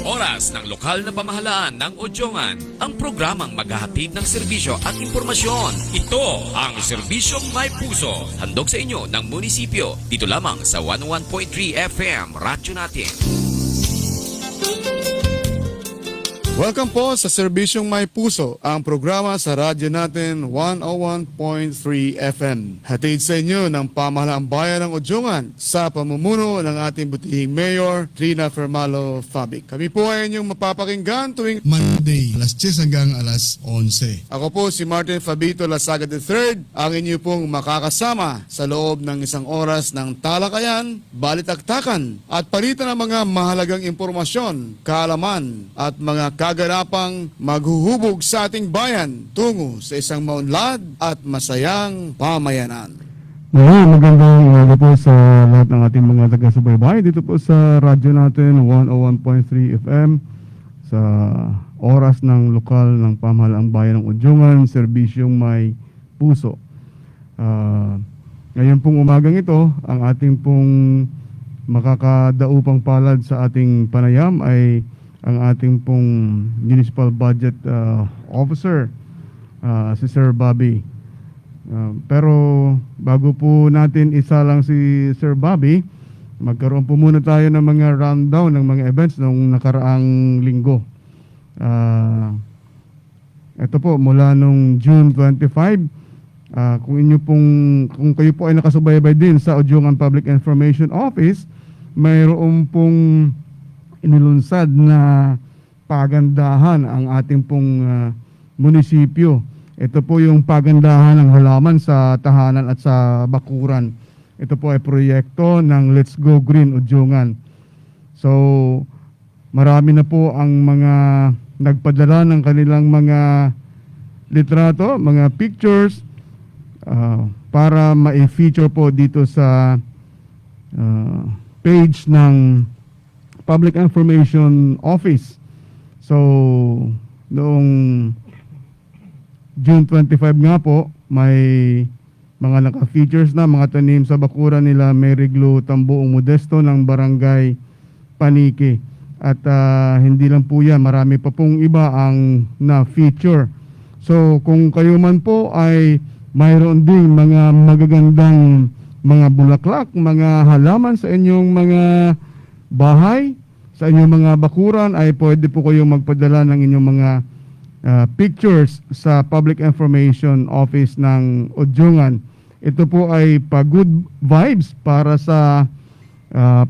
Oras ng lokal na pamahalaan ng Odjongan, ang programang maghahatid ng serbisyo at impormasyon. Ito ang Serbisyong May Puso. Handog sa inyo ng munisipyo. Dito lamang sa 101.3 FM, Radyo Natin. Welcome po sa Serbisyong May Puso, ang programa sa radyo natin 101.3 FM. Hatid sa inyo ng Pamahalaang Bayan ng Odjongan sa pamumuno ng ating butihing Mayor, Trina Fermalo Fabic. Kami po ay inyong mapapakinggan tuwing Monday, alas 10 hanggang alas 11. Ako po si Martin Fabito Lasaga III, ang inyo pong makakasama sa loob ng isang oras ng talakayan, balitaktakan at palitan ng mga mahalagang impormasyon, kaalaman at mga kaganapang maghuhubog sa ating bayan tungo sa isang maunlad at masayang pamayanan. Magandang umaga po sa lahat ng ating mga taga-subaybay dito po sa radyo natin 101.3 FM sa oras ng lokal ng Pamahalaang Bayan ng Odjongan, Serbisyong May Puso. Ngayon pong umagang ito, ang ating pong makakadaupang palad sa ating panayam ay ang ating pong Municipal Budget Officer, si Sir Bobby. Pero bago po natin isalang si Sir Bobby, magkaroon po muna tayo ng mga rundown ng mga events noong nakaraang linggo. Ito po, mula nung June 25, kung kayo po ay nakasubaybay din sa Odjongan Public Information Office, mayroon pong inilunsad na pagandahan ang ating pong munisipyo. Ito po yung pagandahan ng halaman sa tahanan at sa bakuran. Ito po ay proyekto ng Let's Go Green Odjongan. So, marami na po ang mga nagpadala ng kanilang mga litrato, mga pictures, para ma-feature po dito sa page ng Public Information Office. So, noong June 25 nga po, may mga naka-features na mga tanim sa bakuran nila Mary Glo Tambuong Modesto ng Barangay Paniki. At hindi lang po yan, marami pa pong iba ang na-feature. So, kung kayo man po ay mayroon ding mga magagandang mga bulaklak, mga halaman sa inyong mga bahay, sa inyong mga bakuran, ay pwede po kayong magpadala ng inyong mga pictures sa Public Information Office ng Odjongan. Ito po ay pa-good vibes para sa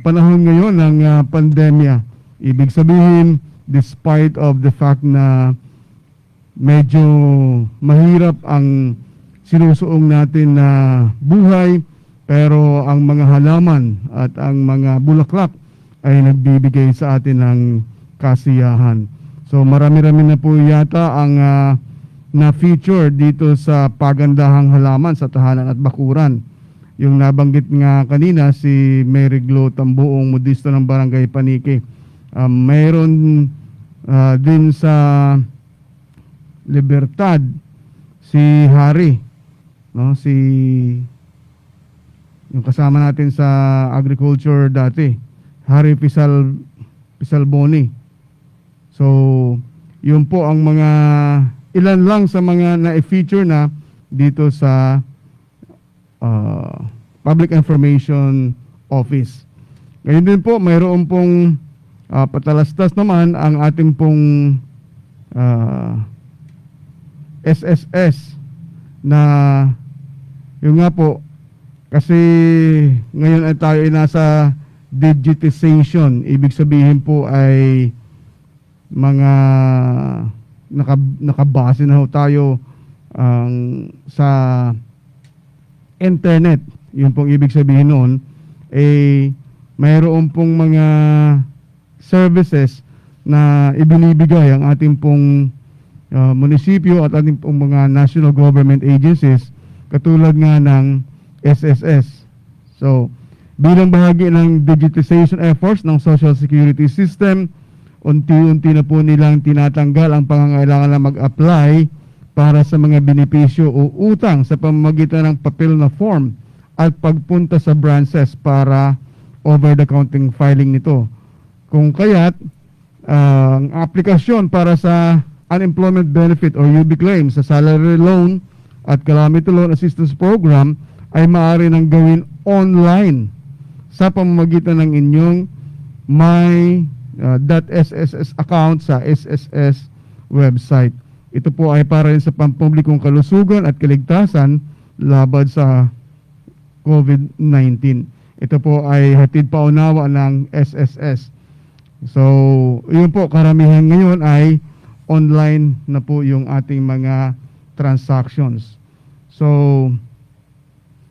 panahon ngayon ng pandemya. Ibig sabihin, despite of the fact na medyo mahirap ang sinusuong natin na buhay, pero ang mga halaman at ang mga bulaklak ay nagbibigay sa atin ng kasiyahan. So marami-rami na po yata ang na-feature dito sa pagandahang halaman sa tahanan at bakuran. Yung nabanggit nga kanina, si Mary Glo Tambuong Modesto ng Barangay Paniki. Mayroon din sa Libertad, si Harry, no? Yung kasama natin sa agriculture dati, Harry Pisalboni. So, yun po ang mga ilan lang sa mga na-feature na dito sa Public Information Office. Ngayon din po, mayroon pong patalastas naman ang ating pong SSS na yun nga po, kasi ngayon ay tayo ay nasa digitization. Ibig sabihin po ay mga nakabase na ho tayo sa internet. Yun pong ibig sabihin noon, mayroon pong mga services na ibinibigay ang ating pong munisipyo at ating pong mga national government agencies, katulad nga ng SSS. So, bilang bahagi ng digitization efforts ng Social Security System, unti-unti na po nilang tinatanggal ang pangangailangan na mag-apply para sa mga benepisyo o utang sa pamamagitan ng papel na form at pagpunta sa branches para over-the-counting filing nito. Kung kaya't ang aplikasyon para sa unemployment benefit or UB claim sa salary loan at calamity loan assistance program ay maaari nang gawin online sa pamamagitan ng inyong .sss account sa SSS website. Ito po ay para rin sa pampublikong kalusugan at kaligtasan laban sa COVID-19. Ito po ay hatid paunawa ng SSS. So, yun po, karamihan ngayon ay online na po yung ating mga transactions. So,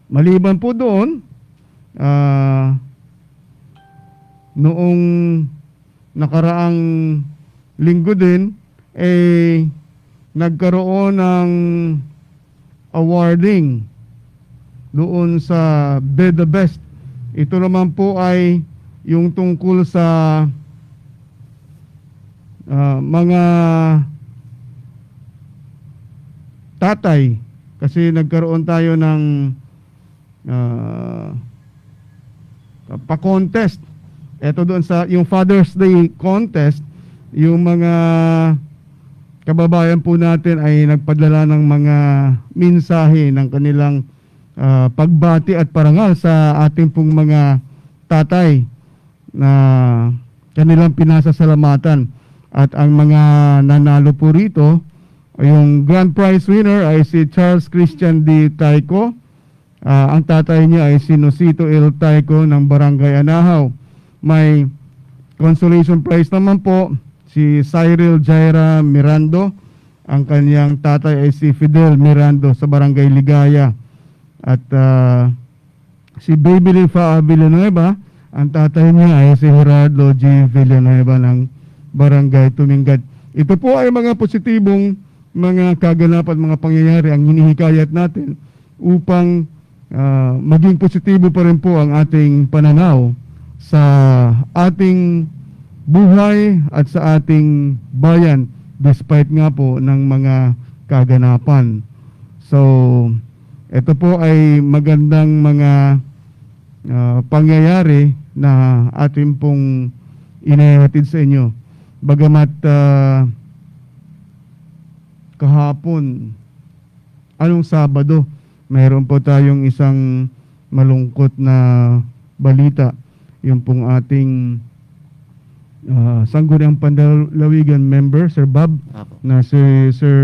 maliban po doon, noong nakaraang linggo din, nagkaroon ng awarding doon sa Be The Best. Ito naman po ay yung tungkol sa mga tatay, kasi nagkaroon tayo ng pa-contest. Ito doon sa yung Father's Day contest, yung mga kababayan po natin ay nagpadala ng mga mensahe ng kanilang pagbati at parangal sa ating pong mga tatay na kanilang pinasasalamatan. At ang mga nanalo po rito, yung grand prize winner ay si Charles Christian D. Taico. Ang tatay niya ay si Nosito L. Taico ng Barangay Anahaw. May consolation prize naman po si Cyril Jaira Mirando. Ang kanyang tatay ay si Fidel Mirando sa Barangay Ligaya. At si Baby Lifa Villanueva, ang tatay niya ay si Gerardo G. Villanueva ng Barangay Tumingad. Ito po ay mga positibong mga kaganapan, mga pangyayari ang hinihikayat natin upang maging positibo pa rin po ang ating pananaw sa ating buhay at sa ating bayan despite nga po ng mga kaganapan. So, ito po ay magandang mga pangyayari na ating pong inihatid sa inyo. Bagamat kahapon, anong Sabado, mayroon po tayong isang malungkot na balita. Yung pong ating Sangguniang Pandalawigan member, Sir Bob, na si Sir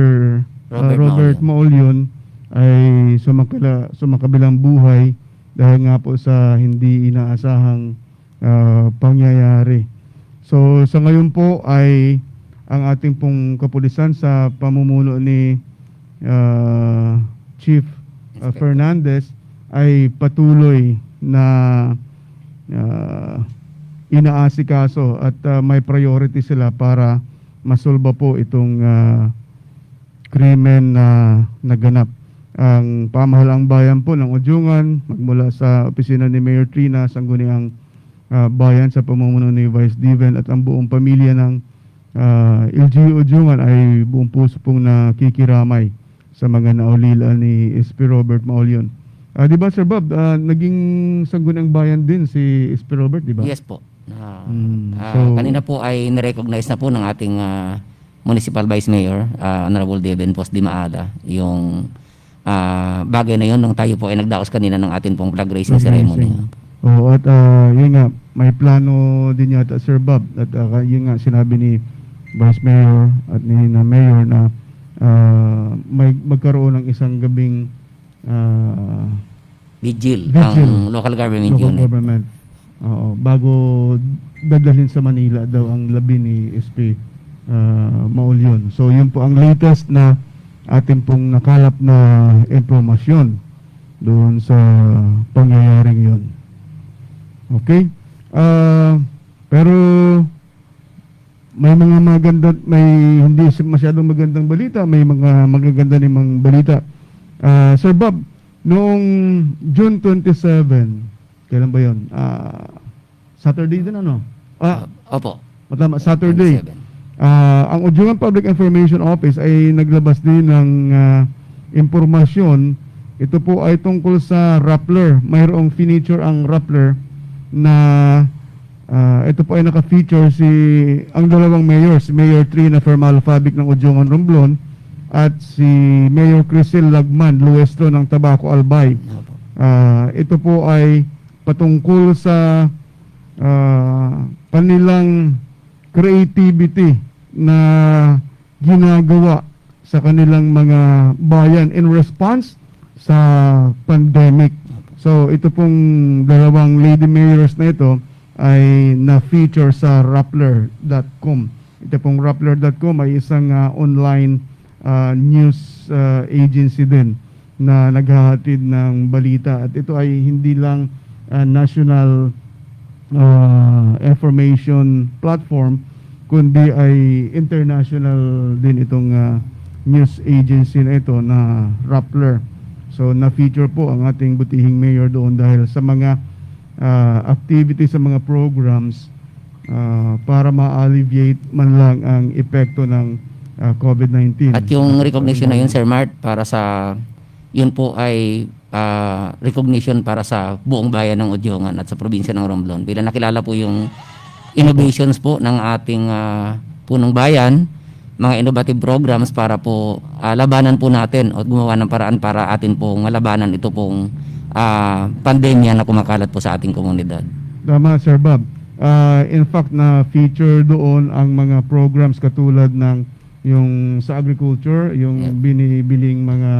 Robert Maolion ay sumakabilang buhay dahil nga po sa hindi inaasahang pangyayari. So sa ngayon po ay ang ating pong kapulisan sa pamumuno ni Chief Fernandez ay patuloy na inaasikaso at may priority sila para masolba po itong krimen na naganap. Ang pamahalaang bayan po ng Ujungan, magmula sa opisina ni Mayor Trina, Sangguniang Bayan sa pamumuno ni Vice Diven at ang buong pamilya ng LGU Ujungan ay buong puso pong nakikiramay sa mga naulila ni SP Robert Maolion. Di ba, Sir Bob, naging Sangguniang Bayan din si SP Robert, di ba? Yes po. So, Kanina po ay nirecognize na po ng ating Municipal Vice Mayor, Honorable Deven Pos Dimaada, yung bagay na yun nung tayo po ay nagdaos kanina ng ating pong flag raising ceremony. Oo, at yun nga, may plano din yata, Sir Bob, at yun nga sinabi ni Vice Mayor at ni na Mayor na may magkaroon ng isang gabing Vigil, ang local government unit. Oo, bago dadalhin sa Manila daw ang labi ni SP Maolion. So yun po ang latest na atin pong nakalap na impormasyon doon sa pangyayaring yun. Okay? Pero may mga maganda, may hindi masyadong magandang balita, may mga magaganda namang balita. Sir Bob, noong June 27, kailan ba yun? Saturday din ano? Opo. Matama, Saturday. 27. Ang Ujungan Public Information Office ay naglabas din ng impormasyon. Ito po ay tungkol sa Rappler. Mayroong finiture ang Rappler na Ito po ay naka-feature ang dalawang mayor, si Mayor Trina Fermalo-Fabic ng Udjongan Romblon at si Mayor Crisel Lagman Luestro ng Tabaco Albay. Ito po ay patungkol sa kanilang creativity na ginagawa sa kanilang mga bayan in response sa pandemic. So ito pong dalawang lady mayors na ito ay na-feature sa Rappler.com. Ito pong Rappler.com ay isang online news agency din na naghahatid ng balita. At ito ay hindi lang national information platform, kundi ay international din itong news agency na ito na Rappler. So na-feature po ang ating butihing mayor doon dahil sa mga activities, sa mga programs para ma-alleviate man lang ang epekto ng COVID-19. At yung recognition na yun, Sir Mart, para sa yun po ay recognition para sa buong bayan ng Udjongan at sa probinsya ng Romblon. Bilang nakilala po yung innovations po ng ating punong bayan, mga innovative programs para po labanan po natin o gumawa ng paraan para atin pong malabanan ito pong pandemya na kumakalat po sa ating komunidad. Tama, Sir Bob. In fact, na-feature doon ang mga programs katulad ng yung sa agriculture, yung binibiling mga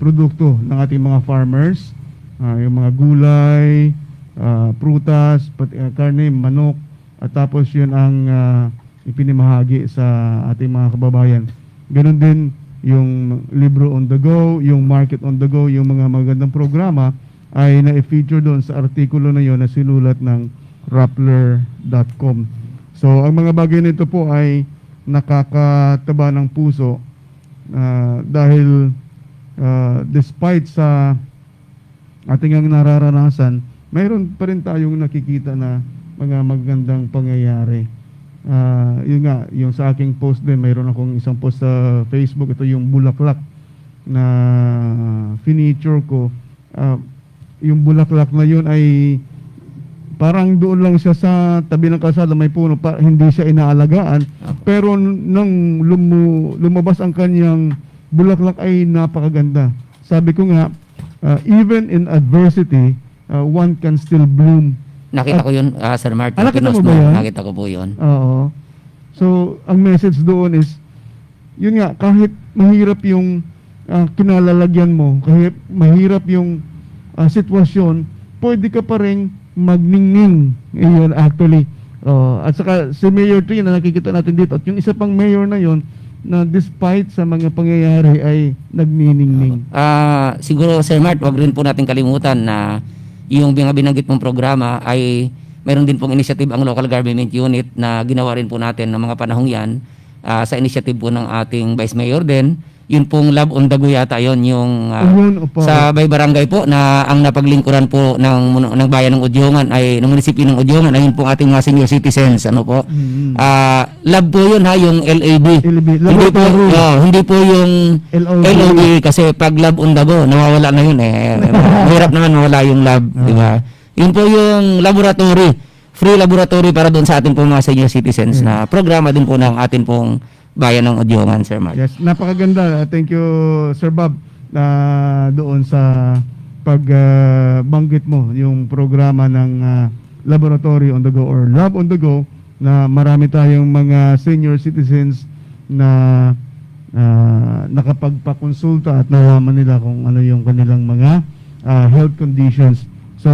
produkto ng ating mga farmers, yung mga gulay, prutas, karne, manok, at tapos yun ang ipinamahagi sa ating mga kababayan. Ganon din yung libro on the go, yung market on the go, yung mga magandang programa ay na-feature doon sa artikulo na yon na sinulat ng Rappler.com. So ang mga bagay nito po ay nakakataba ng puso dahil despite sa ating ang nararanasan, mayroon pa rin tayong nakikita na mga magandang pangyayari. Yun nga, yung sa aking post din, mayroon akong isang post sa Facebook, ito yung bulaklak na finiture ko. Yung bulaklak na yun ay parang doon lang siya sa tabi ng kalsada, may puno, hindi siya inaalagaan. Pero nang lumabas ang kanyang bulaklak ay napakaganda. Sabi ko nga, even in adversity, one can still bloom. Nakita ko yun, Sir Mart. Nakita mo ba yan? Nakita ko po yun. Oo. So, ang message doon is, yun nga, kahit mahirap yung kinalalagyan mo, kahit mahirap yung sitwasyon, pwede ka pa rin magningning. Yun, actually. At saka, si Mayor Tree na nakikita natin dito, at yung isa pang mayor na yun, na despite sa mga pangyayari ay nagniningning. Siguro, Sir Mart, wag rin po natin kalimutan na yung mga binanggit mong programa ay mayroon din pong initiative ang local government unit na ginawa rin po natin ng mga panahong yan sa initiative po ng ating Vice Mayor din. Yun pong Love on the Go yata yun, yung sa Bay Barangay po na ang napaglingkuran po ng bayan ng Udjongan ay ng munisipyo ng Udjongan ay yun pong ating mga senior citizens. Ano po? Love po yun ha, yung LAB. Hindi po yung LOB kasi pag Love on the Go, nawawala na yun eh. Mahirap naman mawala yung love, di ba? Yun po yung laboratory, free laboratory para doon sa ating pong mga senior citizens na programa din po ng atin pong bayan ng Udjongan, Sir Mark. Yes, napakaganda. Thank you, Sir Bob, doon sa pagbanggit mo yung programa ng Laboratory on the Go or Love on the Go na marami tayong mga senior citizens na nakapagpakonsulta at nalaman nila kung ano yung kanilang mga health conditions. So,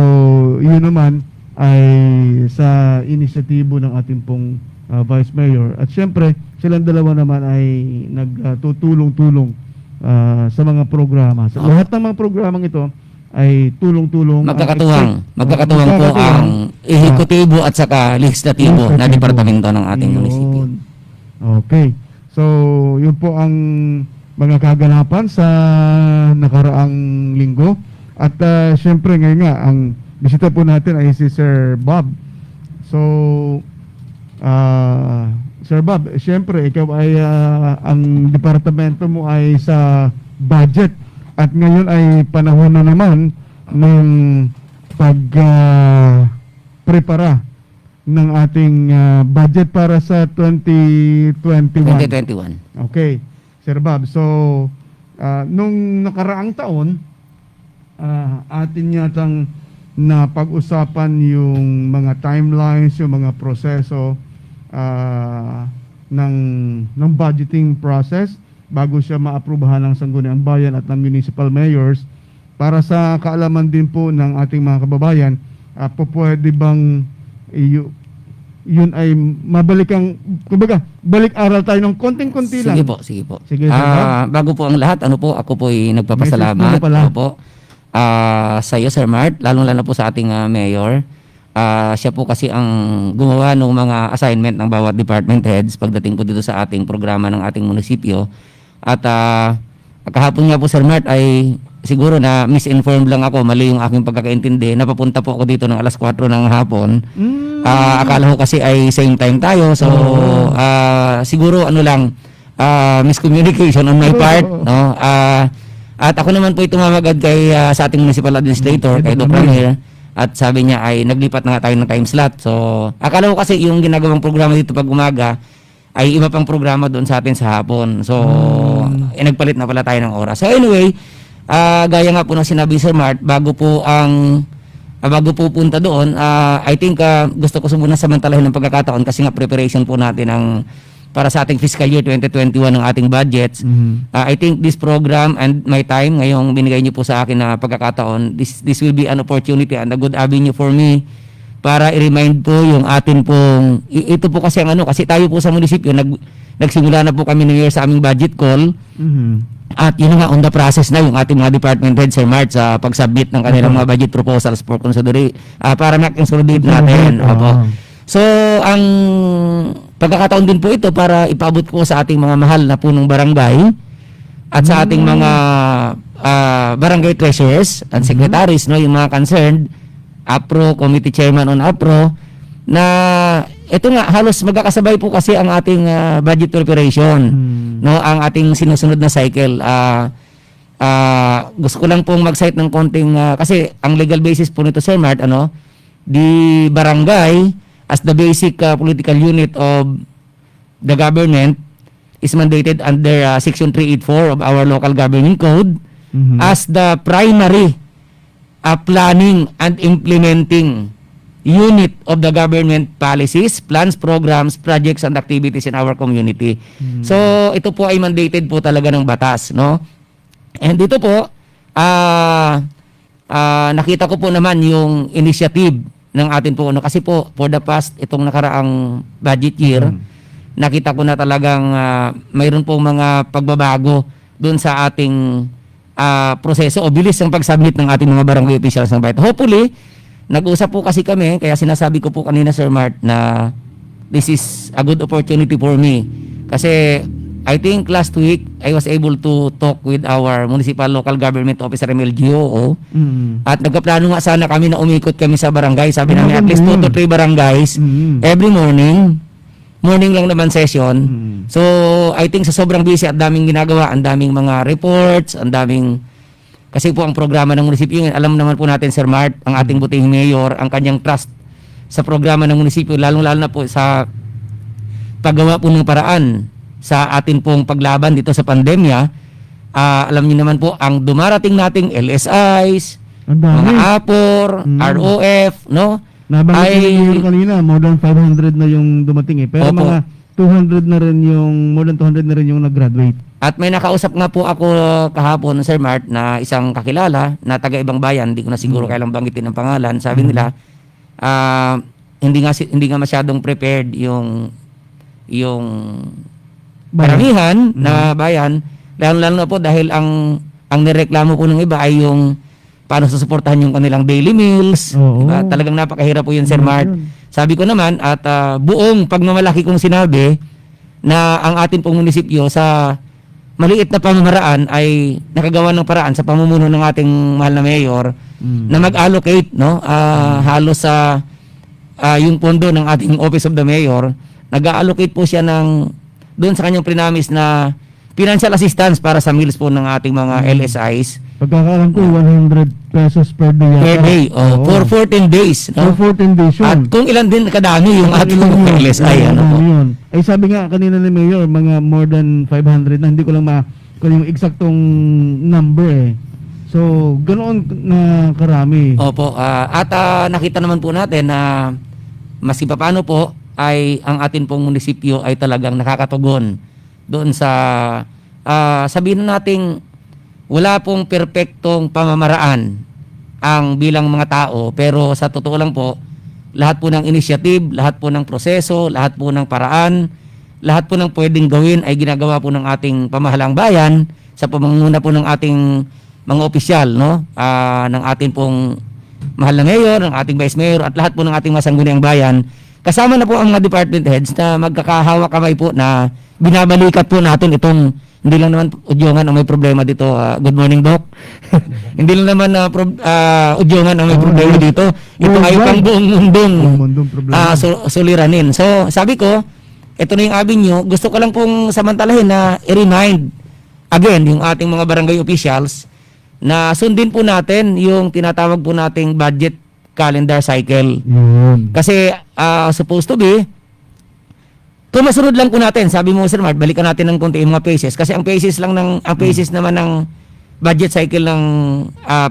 yun naman ay sa inisyatibo ng ating pong Vice Mayor. At syempre, silang dalawa naman ay nagtutulong-tulong sa mga programa. Sa lahat ng mga programang ito ay tulong-tulong. Magkakatuwang po ang ehekutibo at saka legislatibo na departamento ng ating munisipyo. Okay. So, yun po ang mga kaganapan sa nakaraang linggo. At syempre ngayon nga, ang bisita po natin ay si Sir Bob. So, Sir Bob, syempre ikaw ay ang departamento mo ay sa budget at ngayon ay panahon na naman ng pagprepara ng ating budget para sa 2021. 2021. Okay, Sir Bob. So, nung nakaraang taon, atin yatang napag-usapan yung mga timelines, yung mga proseso ng budgeting process bago siya maaprubahan ng Sangguniang Bayan at ng municipal mayors. Para sa kaalaman din po ng ating mga kababayan, pwede bang yun ay mabalikan, kumbaga, balik-aral tayo ng konting-konti lang. Sige po, sige po. Sige, Sir Bob. Bago po ang lahat, ako po ay nagpapasalamat. Message muna pala. Opo. Sa iyo, Sir Mart, lalong-lalo po sa ating mayor. Siya po kasi ang gumawa ng mga assignment ng bawat department heads pagdating po dito sa ating programa ng ating munisipyo. At kahapon nga po, Sir Mart, ay siguro na misinformed lang ako, mali yung aking pagkakaintindi. Napapunta po ako dito ng alas 4 ng hapon. Akala ko kasi ay same time tayo. So, siguro miscommunication on my part. No? At ako naman po tumawag agad kay sa ating municipal administrator, kay Dr. Ramir, at sabi niya ay naglipat na nga tayo ng time slot. So, akala ko kasi yung ginagawang programa dito pag umaga ay iba pang programa doon sa atin sa hapon. So, nagpalit na pala tayo ng oras. So anyway, gaya nga po ng sinabi Sir Mart, bago po punta doon, I think gusto ko muna samantalahin ng pagkakataon kasi nga preparation po natin para sa ating fiscal year 2021 ng ating budgets. I think this program and my time ngayong binigay niyo po sa akin na pagkakataon, this will be an opportunity and a good avenue for me para i-remind po yung atin pong ito po kasi kasi tayo po sa munisipyo nagsimula na po kami ng year sa aming budget call. At yun nga, on the process na yung ating mga department head, Sir Mart, sa pag-submit ng kanilang mga budget proposals for para ma-consolidate natin. Opo. So, ang pagkakataon din po ito para ipaabot ko sa ating mga mahal na punong barangay at sa ating mga barangay treasurers and secretaries, no, yung mga concerned, APRO, Committee Chairman on APRO, na ito nga, halos magkakasabay po kasi ang ating budget preparation, no, ang ating sinusunod na cycle. Gusto ko lang pong mag-cite ng konting, kasi ang legal basis po nito, Sir Mart, the barangay as the basic political unit of the government is mandated under Section 384 of our local government code as the primary planning and implementing unit of the government policies, plans, programs, projects, and activities in our community. So, ito po ay mandated po talaga ng batas, no? And dito po, nakita ko po naman yung initiative ng atin po, kasi po, for the past, itong nakaraang budget year, nakita ko na talagang mayroon pong mga pagbabago doon sa ating proseso o bilis ng pag-submit ng ating mga barangay officials ng bayan. Hopefully, nag-usap po kasi kami, kaya sinasabi ko po kanina, Sir Mart, na this is a good opportunity for me. Kasi I think last week, I was able to talk with our municipal local government officer, MLGO, at nagkaplano nga sana kami na umikot kami sa barangay. Sabi namin at least 2 to 3 barangays every morning lang naman session. So I think sa sobrang busy at daming ginagawa, ang daming mga reports, ang daming, kasi po ang programa ng munisipyo, alam naman po natin, Sir Mart, ang ating butihing mayor, ang kanyang trust sa programa ng munisipyo, lalong-lalo na po sa paggawa po ng paraan sa atin pong paglaban dito sa pandemya. Alam niyo naman po, ang dumarating nating LSIs, mga APOR, ROF, no? Nabanggit ko kanina, more than 500 na yung dumating Pero Opo. mga 200 na rin more than 200 na rin yung nag-graduate. At may nakausap nga po ako kahapon, Sir Mart, na isang kakilala na taga-ibang bayan, hindi ko na siguro kailang banggitin ang pangalan. Sabi nila, hindi nga masyadong prepared yung karamihan na bayan, lalo na po dahil ang nireklamo po ng iba ay yung paano susuportahan yung kanilang daily meals. Diba? Talagang napakahirap po yun, Sir Mart. Sabi ko naman, at buong pagmamalaki kong sinabi na ang ating pong munisipyo sa maliit na pamamaraan ay nakagawa ng paraan sa pamumuno ng ating mahal na mayor na mag-allocate, no? Halos sa yung pondo ng ating Office of the Mayor, nag-allocate po siya doon sa kanyang prinamis na financial assistance para sa meals po ng ating mga LSIs. Pagkakaalam ko, 100 pesos per day yata. Per day. Oo. For 14 days. No? For 14 days yun. At kung ilan din kadami yung ating LSI. Ano po? Yun. Ay sabi nga kanina ni Mayor, mga more than 500 na, hindi ko lang kung yung eksaktong number eh. So, ganoon na karami. Opo. At nakita naman po natin na maski pa paano po ay ang atin pong munisipyo ay talagang nakakatugon doon sa sabihin na nating wala pong perpektong pamamaraan ang bilang mga tao, pero sa totoo lang po, lahat po ng initiative, lahat po ng proseso, lahat po ng paraan, lahat po ng pwedeng gawin ay ginagawa po ng ating pamahalaang bayan sa pamanguna po ng ating mga opisyal, no? Ng ating pong mahal na mayor, ng ating vice mayor at lahat po ng ating masangguniang bayan. Kasama na po ang mga department heads na magkakahawa kamay po na binabalikat po natin itong hindi lang naman Udyogan ang may problema dito. Good morning, Doc. Hindi lang naman Udyogan ang may problema dito. Ito ay pang buong mundong problema. suliranin. So, sabi ko, ito na yung avenue. Gusto ko lang pong samantalahin na i-remind again yung ating mga barangay officials na sundin po natin yung tinatawag po nating budget calendar cycle. Yun. Kasi supposed to be, kung masunod lang po natin, sabi mo Sir Mart, balikan natin ng konti yung mga phases. Kasi ang phases naman ng budget cycle ng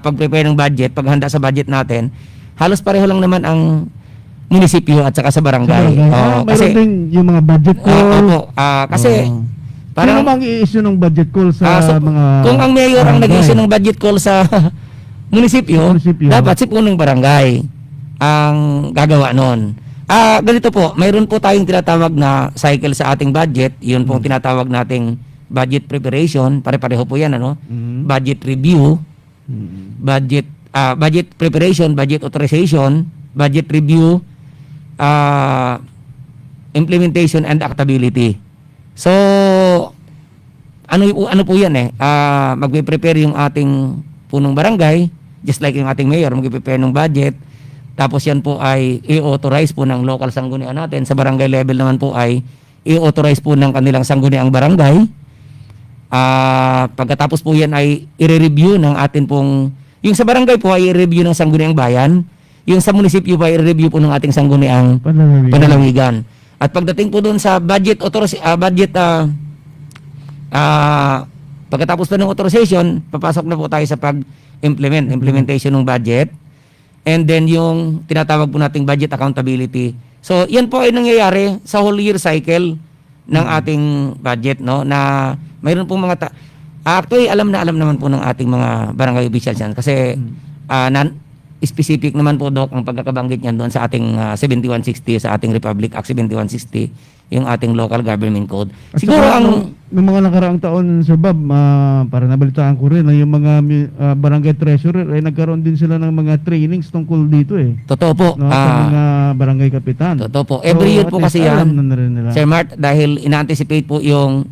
pag-prepare ng budget, paghanda sa budget natin, halos pareho lang naman ang munisipyo at saka sa barangay. Mayroon din yung mga budget call. Kasi Parang ang i-issue ng budget call sa mga kung ang mayor ang nag-issue ng budget call sa munisipyo, dapat si punong barangay ang gagawa nun. Ganito po, mayroon po tayong tinatawag na cycle sa ating budget. Yun pong tinatawag nating budget preparation. Pare-pareho po yan, ano? Budget review, budget preparation, budget authorization, budget review, implementation and accountability. So, ano po yan magpe-prepare yung ating punong barangay, just like yung ating mayor, magpe-prepare ng budget. Tapos yan po ay i-authorize po ng local sanggunian natin. Sa barangay level naman po ay i-authorize po ng kanilang sangguniang barangay. Pagkatapos po yan ay i-review ng atin pong, yung sa barangay po ay i-review ng sangguniang bayan. Yung sa munisipyo po ay i-review po ng ating sangguniang panalawigan. At pagdating po doon sa pagkatapos po ng authorization, papasok na po tayo sa implementation ng budget. And then yung tinatawag po nating budget accountability. So, yan po ay nangyayari sa whole year cycle ng ating budget, no? Na mayroon pong mga actually alam naman po ng ating mga barangay officials yan kasi specific naman po, Doc, ang pagkakabanggit niyan doon sa ating 7160, sa ating Republic Act 7160, yung ating local government code. At Siguro noong mga nakaraang taon, Sir Bob, para nabalitaan ko rin na yung mga barangay treasurer ay nagkaroon din sila ng mga trainings tungkol dito eh. Totoo po. No, sa mga barangay kapitan. Totoo po. Every year po kasi yan, nila. Sir Mart, dahil ina-anticipate po yung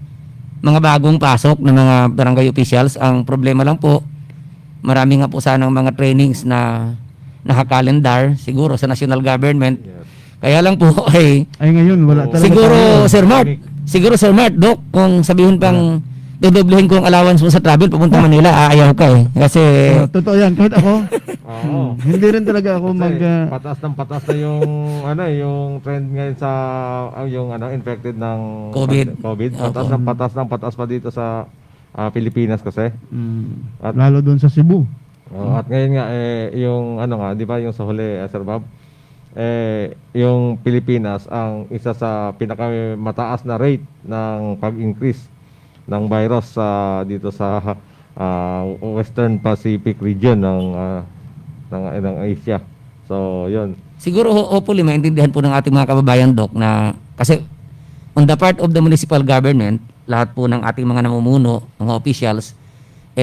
mga bagong pasok ng mga barangay officials. Ang problema lang po, marami nga po sanang mga trainings na naka-calendar siguro sa national government. Kaya lang po ay ngayon wala talaga. Siguro Sir Mart, Doc, kung sabihin pang dodoblehin ko ang allowance mo sa travel papunta Manila, aayaw ka eh. Kasi totoo yan, kahit ako. Hindi rin talaga ako patas na yung trend ngayon sa yung infected ng COVID. Patas pa dito sa Pilipinas kasi. At lalo doon sa Cebu. At ngayon nga yung di ba yung sa huli, Sir Bob, yung Pilipinas ang isa sa pinakamataas na rate ng pag-increase ng virus dito sa Western Pacific region ng Asia. So, yun. Siguro hopefully maintindihan po ng ating mga kababayan, Doc, na kasi on the part of the municipal government, lahat po ng ating mga namumuno, mga officials,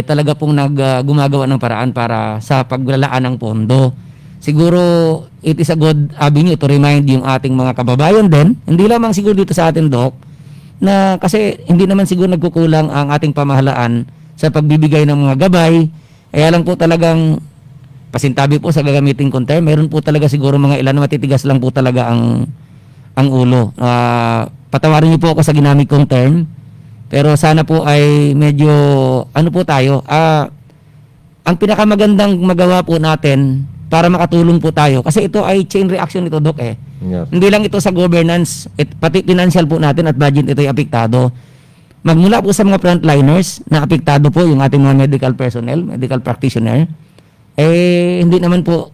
talaga pong gumagawa ng paraan para sa paglalaan ng pondo. Siguro it is a good avenue to remind yung ating mga kababayan din, hindi lamang siguro dito sa atin, Doc, na kasi hindi naman siguro nagkukulang ang ating pamahalaan sa pagbibigay ng mga gabay. Kaya lang po talagang pasintabi po sa gagamitin kong term, meron po talaga siguro mga ilan na matitigas lang po talaga ang ulo. Patawarin niyo po ako sa ginamit kong term. Pero sana po ay medyo, po tayo, ang pinakamagandang magawa po natin para makatulong po tayo, kasi ito ay chain reaction ito, Doc eh. Yes. Hindi lang ito sa governance, pati financial po natin at budget ito ay apektado. Magmula po sa mga frontliners na apektado po yung ating mga medical personnel, medical practitioner, hindi naman po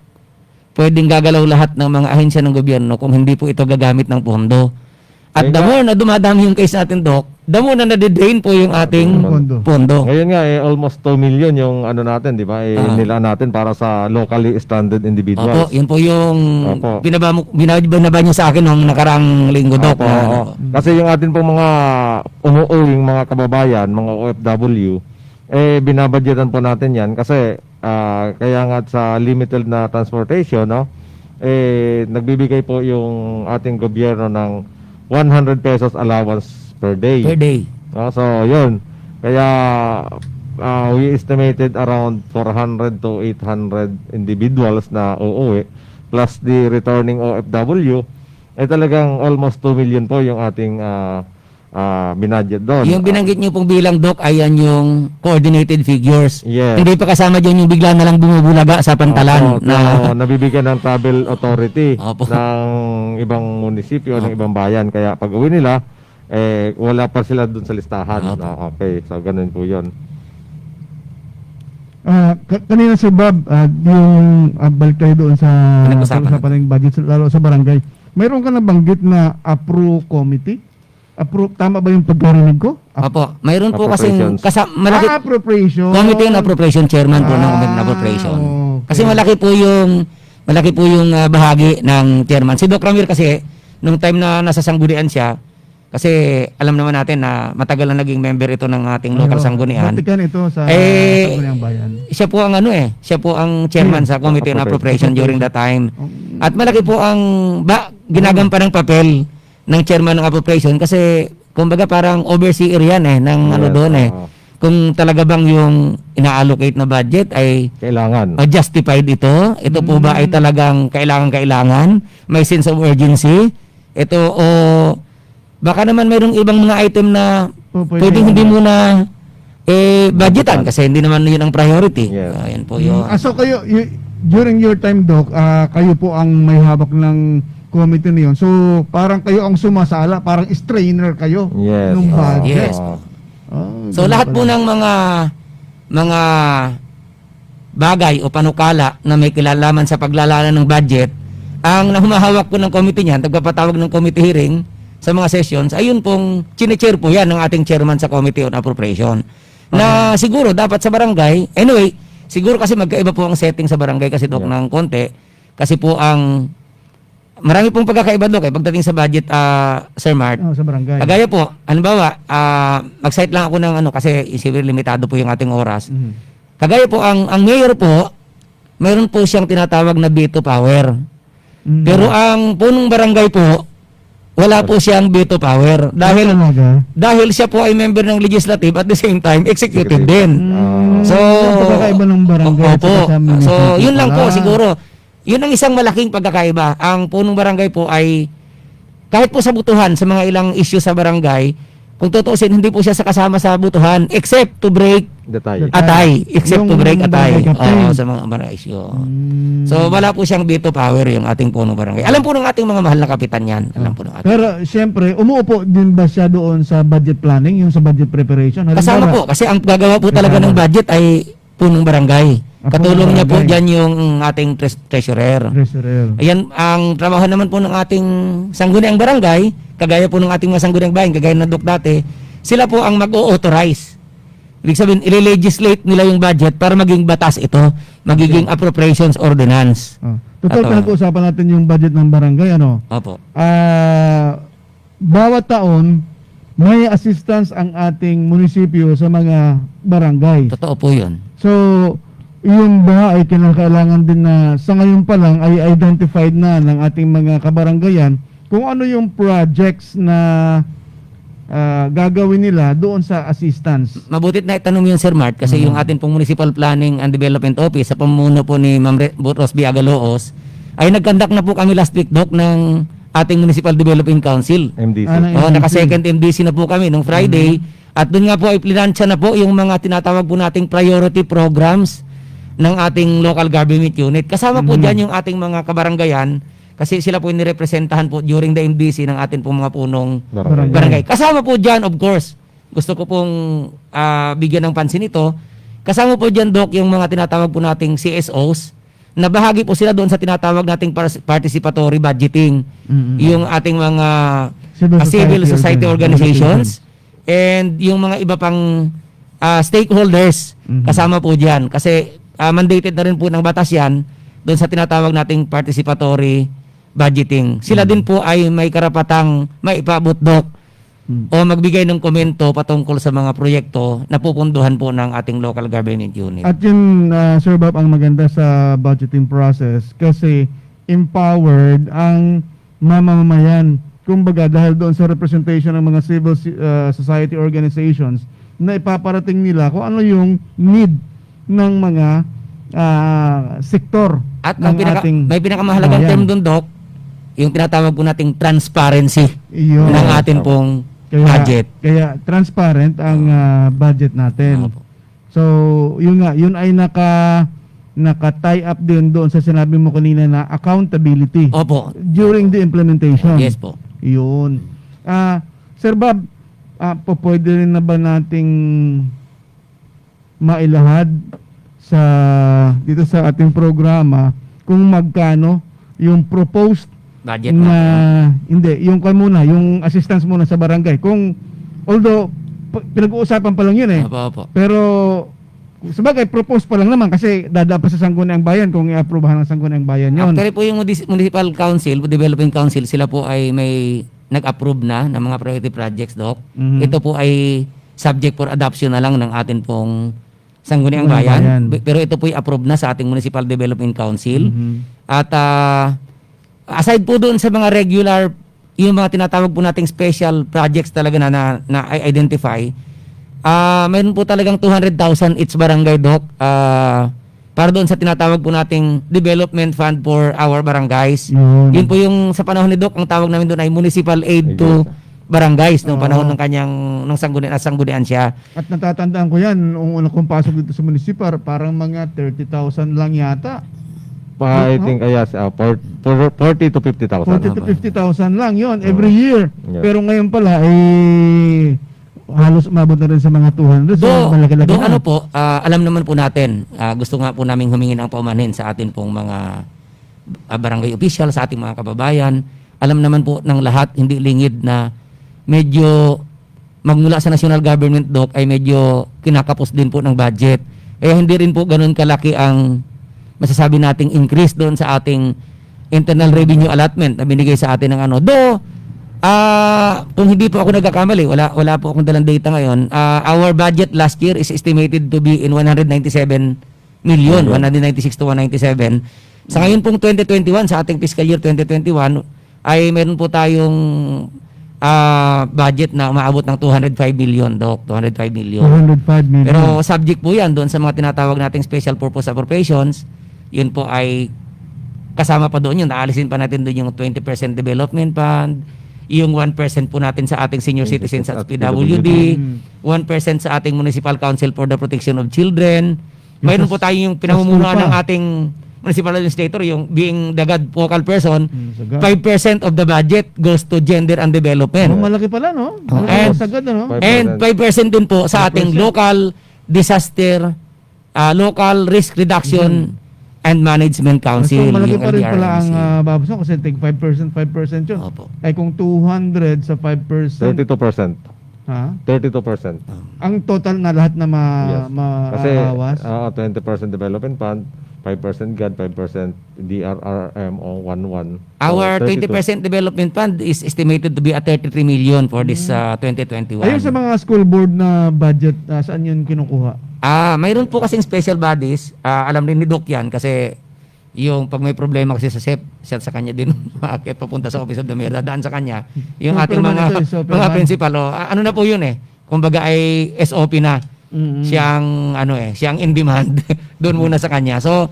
pwedeng gagalaw lahat ng mga ahensya ng gobyerno kung hindi po ito gagamit ng pondo. At the more na dumadami yung case natin, Doc, the more na nade-drain po yung ating pondo. Ngayon nga, almost 2 million yung ano natin, di ba? Nila natin para sa locally stranded individuals. Opo, yun po yung Opo. binaba niyo sa akin nung nakarang linggo, Doc. Opo, na, oo. Kasi yung atin pong mga umuuwing mga kababayan, mga OFW, binabadgetan po natin yan kasi kaya nga sa limited na transportation, no? Nagbibigay po yung ating gobyerno ng 100 pesos allowance per day. Per day. So, yun. Kaya we estimated around 400 to 800 individuals na uuwi plus the returning OFW talagang almost 2 million po yung ating binudget doon. Yung binanggit niyo pong bilang, Doc, ayan yung coordinated figures. Yes. Hindi pa kasama dyan yung bigla na lang bumubulaga sa pantalan. Opo, nabibigyan ng travel authority Opo. ng ibang munisipyo, ng ibang bayan. Kaya pag uwi nila, wala pa sila dun sa listahan. Opo. Okay, so ganun po yun. Kanina si Bob, yung balik tayo doon sa Pinag-usapan pag-usapan ng budget, lalo sa barangay. Mayroon ka nabanggit na approve committee? Approve, tama ba yung pagkarinig ko? Opo, mayroon po kasing Appropriations. malaki Appropriation. committee on appropriation, chairman po ng committee on appropriation. Okay. Kasi malaki po yung bahagi ng chairman. Si Doc Ramir kasi nung time na nasa sanggunian siya, kasi alam naman natin na matagal na naging member ito ng ating local sanggunian. Batikan ito sa Sangguniang Bayan. Siya po ang siya po ang chairman sa committee on appropriation during that time. At malaki po ang ginagampan ng papel ng chairman ng appropriation kasi kumbaga parang overseer yan ng Yes, doon Kung talaga bang yung ina-allocate na budget ay Kailangan. justified ito po ba ay talagang kailangan, may sense of urgency, ito o baka naman mayroong ibang mga item na pwedeng hindi muna budgetan kasi hindi naman yun ang priority. Yes. Ayan po yun. So kayo, during your time, Doc, kayo po ang may hawak ng committee niyon. So parang kayo ang sumasala, parang strainer kayo Yes. ng budget. Yes. So lahat po ng mga bagay o panukala na may kilalaman sa paglalaman ng budget, ang humahawak po ng committee niyan, nagpapatawag ng committee hearing sa mga sessions, ayun pong chine-chair po yan ng ating chairman sa Committee on Appropriation. Na siguro dapat sa barangay, anyway, siguro kasi magkaiba po ang setting sa barangay kasi Doc ng konti, kasi po ang marami pong pagkakaiba, Doc, pagdating sa budget, Sir Mart. Sa barangay. Kagaya po, halimbawa, mag-cite lang ako ng kasi isipin limitado po yung ating oras. Kagaya po, ang mayor po, mayroon po siyang tinatawag na veto power. Pero ang punong barangay po, wala po siyang veto power. Dahil siya po ay member ng legislative at the same time, executive din. So, pagkakaiba ng barangay. opo. So, yun lang po siguro. Yun ang isang malaking pagkakaiba. Ang punong barangay po ay kahit po sa butuhan, sa mga ilang issue sa barangay, kung tutuusin, hindi po siya kasama sa butuhan except to break atay. Except to break atay. Oo, sa mga barangay issue. So, wala po siyang veto power yung ating punong barangay. Alam po ng ating mga mahal na kapitan yan. Alam po ng ating. Pero siyempre, umuupo din ba siya doon sa budget planning, yung sa budget preparation? Kasama po, kasi ang gagawa po talaga ng budget ay punong barangay. Katulong niya po dyan yung ating treasurer. Ayan, ang trabaho naman po ng ating sangguniang barangay, kagaya po ng ating mga sangguniang bayan, kagaya ng Doc dati, sila po ang mag-o-authorize. Ibig sabihin, i-legislate nila yung budget para maging batas ito, magiging appropriations ordinance. Total, pinag-uusapan natin yung budget ng barangay, Opo. Bawat taon, may assistance ang ating munisipyo sa mga barangay. Totoo po yun. So, yung ba ay kailangan din na sa ngayon pa lang ay identified na ng ating mga kabaranggayan kung ano yung projects na gagawin nila doon sa assistance. Mabutit na itanong yun, Sir Mart, kasi yung ating pong Municipal Planning and Development Office sa pamumuno po ni Ma'am Rosby Agaloos ay nagkandak na po kami last week, Doc, ng ating Municipal Development Council. MDC. Naka-second MDC na po kami nung Friday at doon nga po ay plinansya na po yung mga tinatawag po nating priority programs ng ating local government unit. Kasama po dyan yung ating mga kabaranggayan kasi sila po nirepresentahan po during the MDC ng ating po mga punong barangay. Kasama po dyan, of course, gusto ko pong bigyan ng pansin ito. Kasama po dyan, Doc, yung mga tinatawag po nating CSOs na bahagi po sila doon sa tinatawag nating participatory budgeting. Yung ating mga civil society organizations and yung mga iba pang stakeholders kasama po dyan. Kasi mandated na rin po ng batas yan doon sa tinatawag nating participatory budgeting. Sila din po ay may karapatang maipaabot, Doc, o magbigay ng komento patungkol sa mga proyekto na pupunduhan po ng ating local government unit. At yun, Sir Bob, ang maganda sa budgeting process kasi empowered ang mamamayan. Kumbaga, dahil doon sa representation ng mga civil society organizations na ipaparating nila kung ano yung need ng mga sektor At ng ating may pinakamahalagang bayan. term doon, Doc, yung tinatawag po nating transparency Iyon. ng atin pong budget. Kaya transparent ang budget natin. Opo. So, yun nga, yun ay naka-tie up din doon sa sinabi mo kanina na accountability Opo. during the implementation. Yes po. Yun. Sir Bob, pwede rin na ba nating mailahad dito sa ating programa kung magkano yung proposed Budget na natin. hindi, yung yung assistance muna sa barangay. Kung although pinag-uusapan pa lang yun eh. Opo, opo. Pero sabagay propose pa lang naman kasi dadaan pa sa Sangguniang Bayan kung i-approvehan ng Sangguniang Bayan yun. Actually po yung Municipal Council, Development Council, sila po ay may nag-approve na ng mga priority projects, Doc. Mhm. Ito po ay subject for adoption na lang ng atin pong Sangguniang Bayan. Bayan. Pero ito po ay approved na sa ating Municipal Development Council. Mhm. At aside po doon sa mga regular, yung mga tinatawag po nating special projects talaga na identify, mayroon po talagang 200,000 each barangay, Doc, para doon sa tinatawag po nating development fund for our barangays. Yun. Yun po yung sa panahon ni Doc, ang tawag namin doon ay municipal aid to barangays noong panahon ng kanyang sanggunian siya. At natatandaan ko yan, nung una kong pasok dito sa munisipal, parang mga 30,000 lang yata. I think, yes, 40 to 50,000. 40 to 50,000 lang yon every year. Yeah. Pero ngayon pala, halos umabot na rin sa mga 200. So, malaki-laki Do na. ano po, alam naman po natin, gusto nga po namin humingi ng paumanhin sa atin pong mga barangay official, sa ating mga kababayan. Alam naman po ng lahat, hindi lingid na medyo magmula sa national government, Doc, ay medyo kinakapos din po ng budget. Kaya hindi rin po ganun kalaki ang masasabi nating increase doon sa ating internal revenue allotment na binigay sa atin ng ano. Kung hindi po ako nagkakamali, wala po akong dalang data ngayon. Our budget last year is estimated to be in 196 to 197. Sa ngayon pong 2021, sa ating fiscal year 2021, ay meron po tayong budget na umaabot ng 205 million, Doc. 205 million. 205 million. Pero subject po yan doon sa mga tinatawag nating special purpose appropriations. Yun po ay kasama pa doon yun. Naalisin pa natin doon yung 20% development fund, yung 1% po natin sa ating senior citizens at PWD, 1% sa ating municipal council for the protection of children. Mayroon po tayo yung pinamumunuan ng ating municipal administrator, yung being the God focal person, 5% of the budget goes to gender and development. Malaki pala, no? And- Sagad, no? 5%. And 5% din po sa ating local disaster, local risk reduction and management council. So, malaki yung pa rin pala ang LDRMC. babas kasi take 5% yun. Opo. Ay kung 200 sa 5%, 32%. ha? 32%. Ang total na lahat na Yes. Kasi maawas. 20% development fund, 5% GAD, 5% DRRM o 11. Our So, 32. 20% development fund is estimated to be at 33 million for this 2021. Ayun sa mga school board na budget, saan yun kinukuha? Mayroon po kasing special bodies. Alam rin ni Doc yan kasi yung pag may problema kasi sa SEP, siya sa kanya din maakit papunta sa Office of the Mayor, dadaan sa kanya. Yung ating Superman ito, mga Superman. principal, ano na po yun eh. Kumbaga ay SOP na. Mm-hmm. Siyang in demand doon muna sa kanya. So,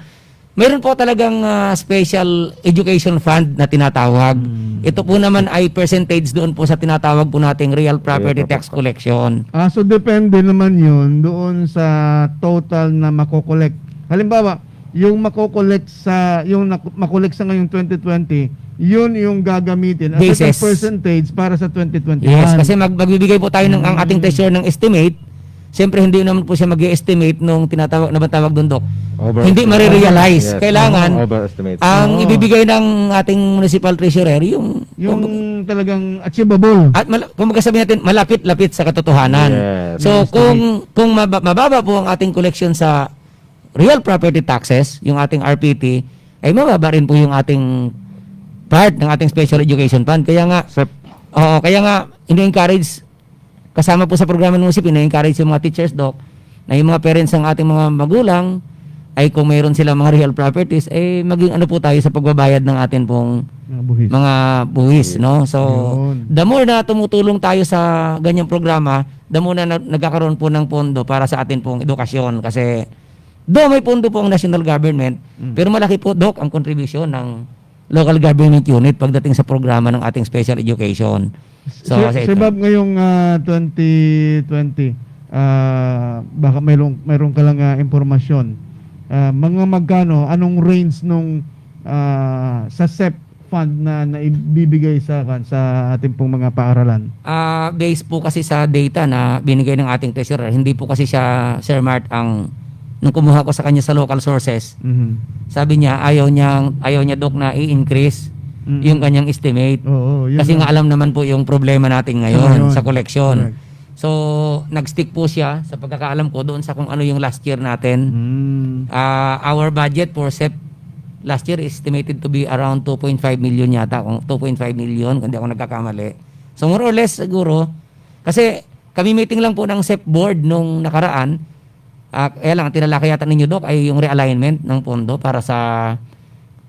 mayroon po talagang special education fund na tinatawag. Ito po naman ay percentage doon po sa tinatawag po nating real property tax collection. So depende naman yun doon sa total na makokolekt Halimbawa, yung makokollect sa makollect sa ngayong 2020, yun yung gagamitin as a Basis. percentage para sa 2021. Yes, kasi magbibigay po tayo ng ang ating treasurer ng estimate. Siyempre hindi naman po siya mag-estimate nung tinatawag na tawag doon, Dok. Hindi marirealize. Yes. Kailangan Overestimate. ang ibibigay ng ating municipal treasurer yung talagang achievable. at kung magsasabi natin malapit-lapit sa katotohanan. Yes. So kung mababa po ang ating collection sa real property taxes, yung ating RPT, ay mababa rin po yung ating part ng ating special education fund. Kaya nga Sep. kaya nga ini-encourage kasama po sa programa ng munisipyo, ini-encourage yung mga teachers, Doc, na yung mga parents ng ating mga magulang ay kung mayroon silang mga real properties, maging ano po tayo sa pagbabayad ng atin pong Mga buhis. mga buwis, no? So, Yun. the more na tumutulong tayo sa ganyang programa, the more na nagkakaroon po ng pondo para sa atin pong edukasyon. Kasi, may pondo po ang national government, pero malaki po, Doc, ang contribution ng local government unit pagdating sa programa ng ating special education. So, kasi Sir ito. Bob, ngayong 2020, baka mayroon ka lang impormasyon. Mga magkano, anong range nung sa SEP fund na naibibigay sa ating pong mga paaralan? Based po kasi sa data na binigay ng ating treasurer, hindi po kasi siya, Sir Mart, nung kumuha ko sa kanya sa local sources, sabi niya, ayaw niya, Doc, na i-increase yung kanyang estimate. Oo, yun Kasi lang. nga alam naman po yung problema natin ngayon sa collection. Correct. So, nag-stick po siya sa pagkakaalam ko doon sa kung ano yung last year natin. Our budget for SEP last year is estimated to be around 2.5 million yata. 2.5 million, kung di ako nagkakamali. So, more or less siguro, kasi kami meeting lang po ng SEP board nung nakaraan. Kaya lang, tinalaki yata ninyo, Doc, ay yung realignment ng pondo para sa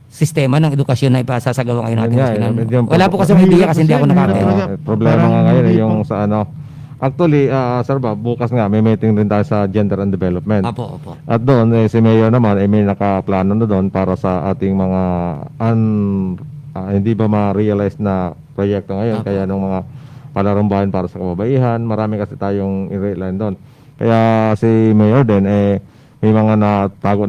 sistema ng edukasyon na ipasasagawa ngayon natin. Wala po kasi idea kasi hindi ako nakatay. Problema nga ngayon yung sa ano. Actually, Sir Bob, bukas nga may meeting din tayo sa Gender and Development. Opo. At doon, si Mayor naman, may nakaplano na doon para sa ating mga hindi ba ma-realize na proyekto ngayon. Kaya nung mga palarumbahan para sa kababaihan, marami kasi tayong i-realign doon. Kaya si Mayor din, may mga natago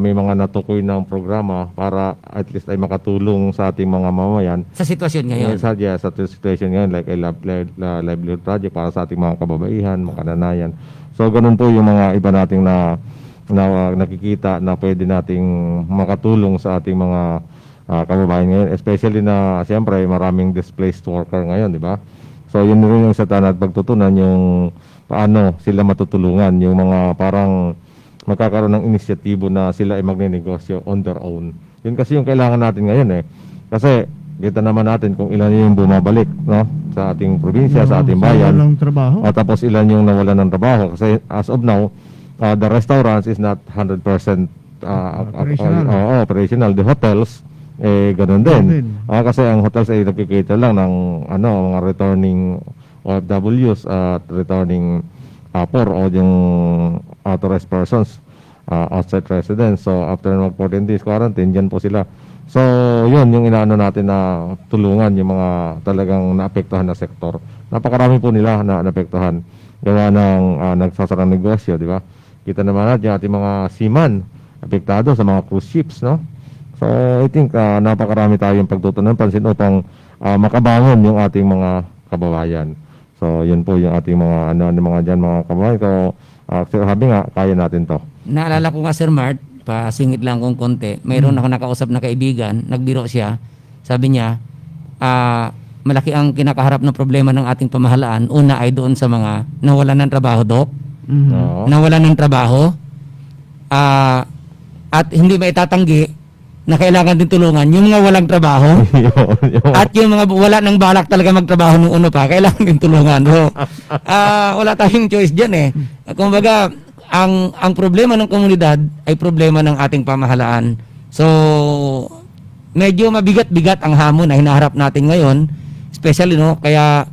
may mga natukoy ng programa para at least ay makatulong sa ating mga mamamayan. Sa sitwasyon ngayon. Sa situation ngayon, like a livelihood project para sa ating mga kababaihan, mga kananayan. So, ganun po yung mga iba nating na nakikita na pwede nating makatulong sa ating mga kababayan ngayon. Especially na, siyempre, maraming displaced worker ngayon, di ba? So, yun rin yung sa tanat pagtutunan yung paano sila matutulungan, yung mga parang magkakaroon ng inisyatibo na sila ay magne-negosyo on their own. Yun kasi yung kailangan natin ngayon Kasi kita naman natin kung ilan yung bumabalik, no? Sa ating probinsya, sa ating bayan. Walang trabaho. At tapos ilan yung nawalan ng trabaho. Kasi as of now, the restaurants is not 100% Operational. operational. The hotels, ganun din. Kasi ang hotels ay nagkikita lang ng mga returning OFWs at returning poor o yung authorized persons, outside residents. So, after mag-14 days quarantine, dyan po sila. So, yun yung inaano natin na tulungan yung mga talagang naapektuhan na sektor. Napakarami po nila na naapektuhan. Gawa ng nagsasarang negosyo, di ba? Kita naman natin ating mga seaman apektado sa mga cruise ships, no? So, I think napakarami tayong pagtutunan pansin upang makabangon yung ating mga kababayan. So, yun po yung ating mga mga kababayan. So, sabi nga, kaya natin to. Naalala ko nga, Sir Mart, pasingit lang kong konti, mayroon ako nakausap na kaibigan, nagbiro siya, sabi niya, malaki ang kinakaharap ng problema ng ating pamahalaan. Una ay doon sa mga nawalan ng trabaho, Doc. Oo. Nawalan ng trabaho. At hindi maitatanggi na kailangan din tulungan yung mga walang trabaho. At yung mga wala ng balak talaga magtrabaho nung uno pa, kailangan din tulungan. So, wala tayong choice dyan Kumbaga, ang problema ng komunidad ay problema ng ating pamahalaan. So, medyo mabigat-bigat ang hamon na hinaharap natin ngayon, especially kaya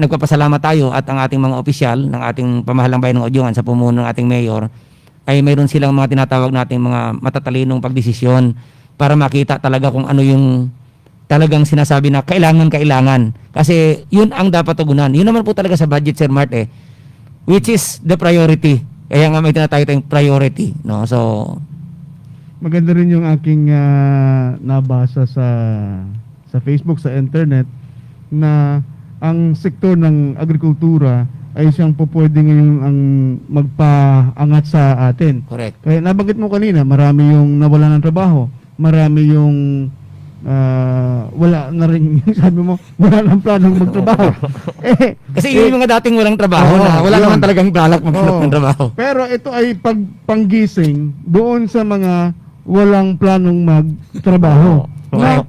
nagpapasalamat tayo at ang ating mga opisyal ng ating pamahalang bayan ng Odyongan sa pumuno ng ating mayor ay mayroon silang mga tinatawag nating mga matatalinong pagdesisyon para makita talaga kung ano yung talagang sinasabi na kailangan. Kasi yun ang dapat tugunan. Yun naman po talaga sa budget, Sir Mart which is the priority. Kaya nga may tinatawag tayong priority, no? So, Maganda rin yung aking nabasa sa Facebook, sa internet, na ang sektor ng agrikultura ay siyang pupwede ngayon ang magpaangat sa atin. correct. Kaya nabanggit mo kanina, marami yung nawala ng trabaho, marami yung wala na rin, sabi mo, wala nang planong magtrabaho. Kasi yung mga dating walang trabaho Oo, na, wala yun. naman talagang balak maghanap Oo. ng trabaho. Pero ito ay panggising doon sa mga walang planong magtrabaho. Na,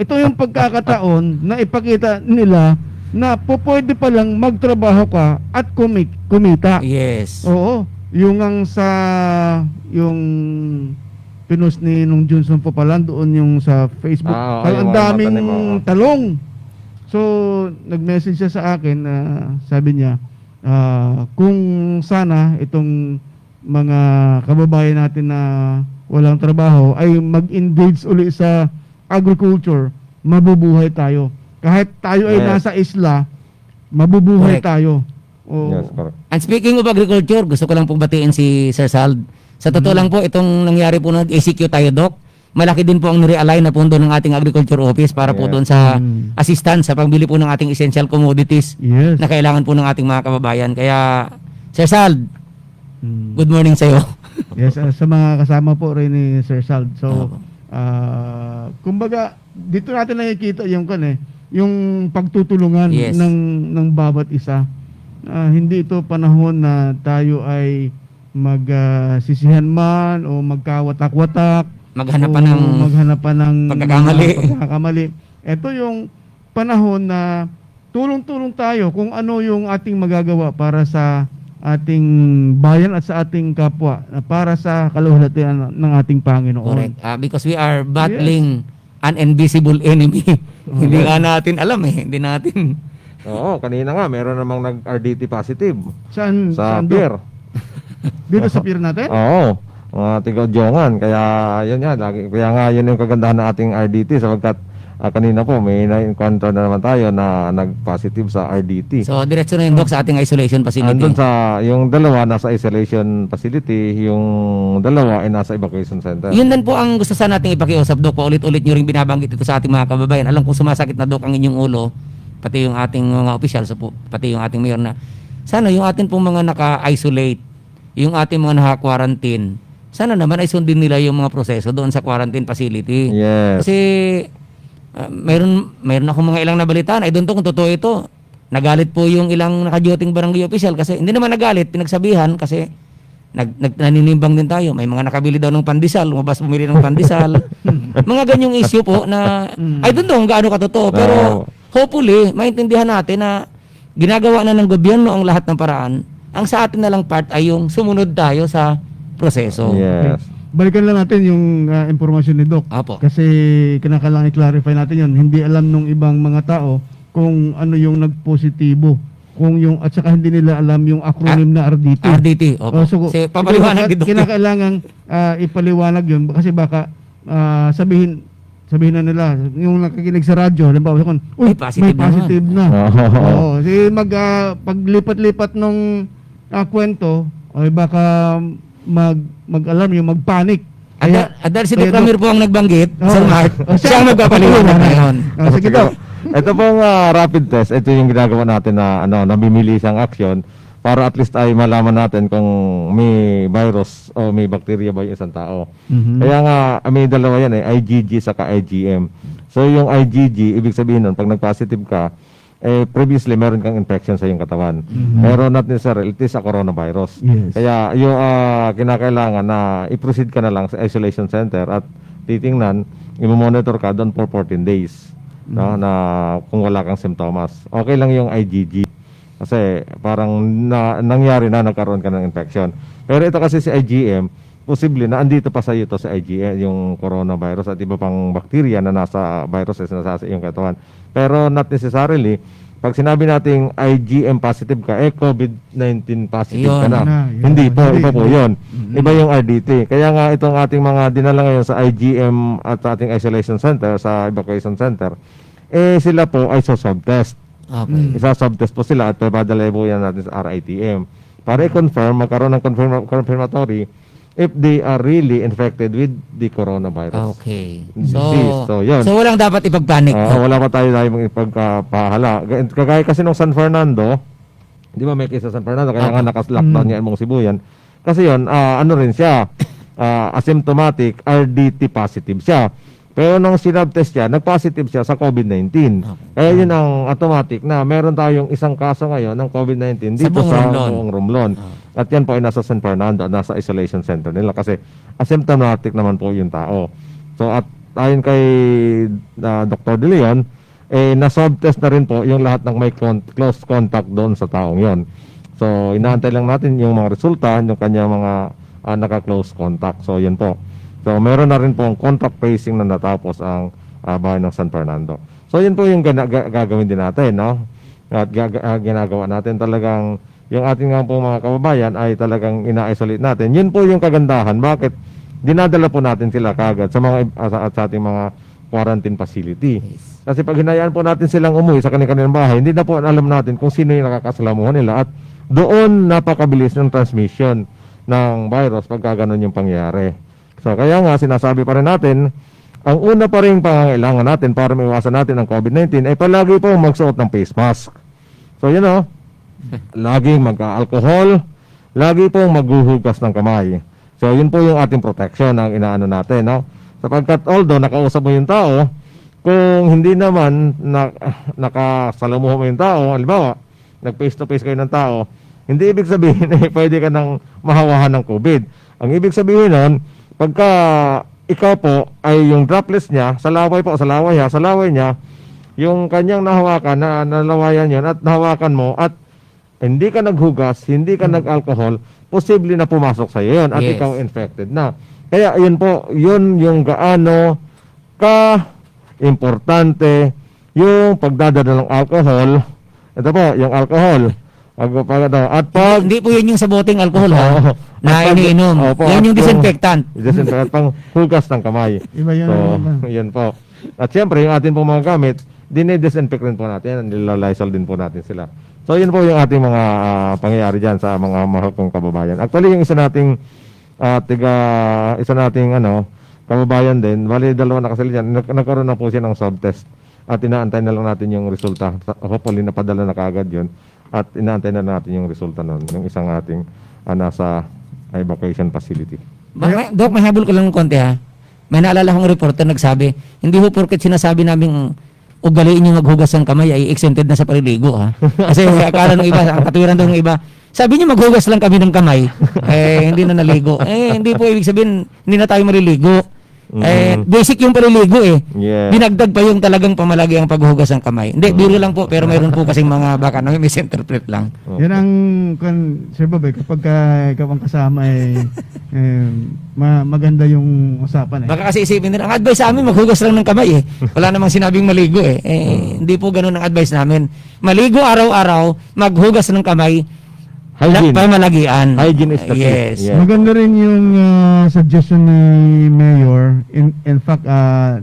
ito yung pagkakataon na ipakita nila na pwede pa lang magtrabaho ka at kumita. Yes. Oo. Yung ang sa yung pinost ni nung Johnson po pala doon yung sa Facebook. Ah, oo, ang yung mga daming matanim, oo. talong. So, nag-message siya sa akin na sabi niya, kung sana itong mga kababayan natin na walang trabaho ay mag-engage uli sa agriculture, mabubuhay tayo. Kahit tayo ay Yes. nasa isla, mabubuhay Correct. tayo. Oo. Yes, correct. And speaking of agriculture, gusto ko lang pong batiin si Sir Sald. Sa totoo lang po, itong nangyari po ng ACQ tayo, Doc, malaki din po ang nirealign na pondo ng ating agriculture office para po Yeah. doon sa assistance sa pagbili po ng ating essential commodities Yes. na kailangan po ng ating mga kababayan. Kaya, Sir Sald, Mm. good morning sa iyo. Yes, sa mga kasama po rin ni Sir Sald. So, Opo. kumbaga, dito natin nakikita yung yung pagtutulungan Yes. ng bawat isa. Hindi ito panahon na tayo ay magsisihan man o magkawatak-watak. Maghanap o pa ng maghanap pa ng pagkakamali. mga pagkakamali. Ito yung panahon na tulong-tulong tayo kung ano yung ating magagawa para sa ating bayan at sa ating kapwa, para sa kaluwalhatian ng ating Panginoon. correct. Because we are battling an invisible enemy. Hindi nga natin alam hindi natin. Oo, kanina nga, meron namang nag-RDT positive Saan? sa saan pier. Dito sa pier natin? Oo, mga tiga-Odiongan. Kaya, yun yan. Kaya nga, yun yung kagandahan ng ating RDT sapagkat kanina po, may na-encounter na naman tayo na nag-positive sa RDT. So, diretso na yung Doc sa ating isolation facility. Andun sa, yung dalawa nasa isolation facility, yung dalawa ay nasa evacuation center. Yun din po ang gusto sana nating ipakiusap, Doc. Paulit-ulit nyo rin binabanggit ito sa ating mga kababayan. Alam kong sumasakit na, Doc, ang inyong ulo, pati yung ating mga officials, pati yung ating mayor na, sana yung ating pong mga naka-isolate, yung ating mga naka-quarantine, sana naman ay sundin nila yung mga proseso doon sa quarantine facility. Yes. Kasi, mayroon akong mga ilang nabalitaan. Ay doon to kung totoo ito. Nagalit po yung ilang nakajoting barangay official kasi hindi naman nagalit, pinagsabihan kasi naninimbang din tayo. May mga nakabili daw ng pandesal, lumabas bumili ng pandesal. Mga ganyong issue po na I don't know kung gaano katotoo. Pero hopefully, maintindihan natin na ginagawa na ng gobyerno ang lahat ng paraan. Ang sa atin na lang part ay yung sumunod tayo sa proseso. Yes. Balikan lang natin yung impormasyon ni Doc. Apo. Kasi kinakailangan i-clarify natin yun. Hindi alam nung ibang mga tao kung ano yung nagpositibo. At saka hindi nila alam yung acronym na RDT. RDT. Opo. So, Kasi papaliwanag dito. kinakailangan ipaliwanag yun kasi baka sabihin na nila yung nakikinig sa radyo, halimbawa kung May positive na positive na. Oo. Oo, paglipat-lipat nung kwento, ay baka mag-alarm yung mag-panic. At dahil si Doc Kaya, Ramir po ang nagbanggit, Oo. Sir Mark, siya ang magpapaliwanag ngayon. Sige Doc. Ito pong rapid test, ito yung ginagawa natin na namimili isang action para at least ay malaman natin kung may virus o may bacteria ba yung isang tao. Kaya nga, may dalawa yan IgG saka IgM. So yung IgG, ibig sabihin nun, pag nag-positive ka, previously meron kang infection sa iyong katawan. Pero not necessarily, it is a coronavirus. Yes. Kaya yung kinakailangan na i-proceed ka na lang sa isolation center at titingnan, i-monitor ka doon for 14 days. No, na kung wala kang simptomas. Okay lang yung IgG. Kasi parang nangyari na nagkaroon ka ng infection. Pero ito kasi si IgM, posible na andito pa sa iyo to sa IgM, yung coronavirus at iba pang bakterya na nasa viruses na nasa iyong katawan. Pero not necessarily, pag sinabi nating IgM positive ka, COVID-19 positive ka Yun. na. Hindi po, iba po yun. Iba yung RDT. Kaya nga itong ating mga dinala ngayon sa IgM at sa ating isolation center, sa evacuation center, sila po ay swab test. Okay. Isa-swab test po sila at padala po yan natin sa RITM. para i-confirm, magkaroon ng confirmatory if they are really infected with the coronavirus. Okay. Disease. So, yun. So walang dapat ipagpanik. Wala pa tayo ipagpahala. Kagaya kasi nung San Fernando, di ba may case sa San Fernando, kaya nga nakas-lockdown nga mong Sibuyan. Kasi yun, ano rin siya, asymptomatic, RDT positive siya. Pero nung sinab test siya, nag-positive siya sa COVID-19. Kaya yun ang automatic na meron tayong isang kaso ngayon ng COVID-19 dito sa buong Romblon. At yan po ay nasa San Fernando, nasa isolation center nila kasi asymptomatic naman po yung tao. So at ayon kay Dr. De Leon, na-swab test na rin po yung lahat ng may close contact doon sa taong yon. So inaantay lang natin yung mga resulta, yung kanya mga naka-close contact. So yun po. So meron na rin po ang contact tracing na natapos ang bahay ng San Fernando. So yun po yung gagawin din natin, no? At ginagawa natin talagang yung ating nga po mga kababayan ay talagang ina-isolate natin. Yun po yung kagandahan. Bakit? Dinadala po natin sila kagad sa mga sa ating mga quarantine facility. Kasi pag hinayaan po natin silang umuwi sa kanilang bahay, hindi na po alam natin kung sino yung nakakasalamuhan nila at doon napakabilis ng transmission ng virus pagka ganun yung pangyayari. So kaya nga sinasabi pa rin natin, ang una pa rin pangangailangan natin para maiwasan natin ang COVID-19 ay palagi po magsuot ng face mask. So yun o, laging mag-alcohol, lagi pong maghuhugas ng kamay. So yun po yung ating protection ang inaano natin, no? Sapagkat although nakausap mo yung tao, kung hindi naman nakasalamuhan mo yung tao, halimbawa, nag-face to face kayo ng tao, hindi ibig sabihin pwede ka nang mahawahan ng COVID. Ang ibig sabihin nun, pagka ikaw po ay yung droplets niya, sa laway niya, yung kanyang nahawakan, nalawayan yun at nahawakan mo at hindi ka naghugas, hindi ka nag-alcohol, posible na pumasok sa iyo yun at ikaw infected na. Kaya yun po, yun yung gaano ka-importante yung pagdadala ng alcohol. Ito po, yung alcohol. At pag Hindi po yun yung sa boteng alcohol ha, na iniinom. Yan yung disinfectant. Disinfectant, pang hugas ng kamay. Iba yun. So, yun po. At siyempre, yung ating pong mga gamit, dinidisinfect rin po natin, nilalysol din po natin sila. So, yun po yung ating mga pangyayari dyan sa mga mahal kong kababayan. Actually, yung isa nating kababayan din, bali dalawa na kasi dyan, nagkaroon na po siya ng swab test. At inaantay na lang natin yung resulta. Hopefully, napadala na kaagad yun. At inaantay na natin yung resulta nun, yung isang ating nasa evacuation facility. Doc, may habol ko lang ng konti ha. May naalala kong reporter nagsabi, hindi ho porket sinasabi namin ugaliin yung maghugas ng kamay ay exempted na sa paliligo ha. Kasi akala ng iba, ang katuwiran daw ng iba, sabi niyo maghugas lang kami ng kamay, hindi na naligo. Hindi po ibig sabihin, hindi na tayo maliligo. Basic yung paliligo Yeah. Dinagdag pa yung talagang pamalagi ang paghugas ng kamay. Hindi, biro lang po, pero mayroon po kasing mga baka may misinterpret lang. Yan ang, Sir Bob, kapag ikaw ang kasama maganda yung usapan Baka kasi isipin nila, ang advice sa amin, maghugas lang ng kamay Wala namang sinabing maligo Hindi po ganun ang advice namin. Maligo araw-araw, maghugas ng kamay, Hygiene. pamalagian. Hygiene is the key. Yes. Yeah. Maganda rin yung suggestion ni Mayor. In fact,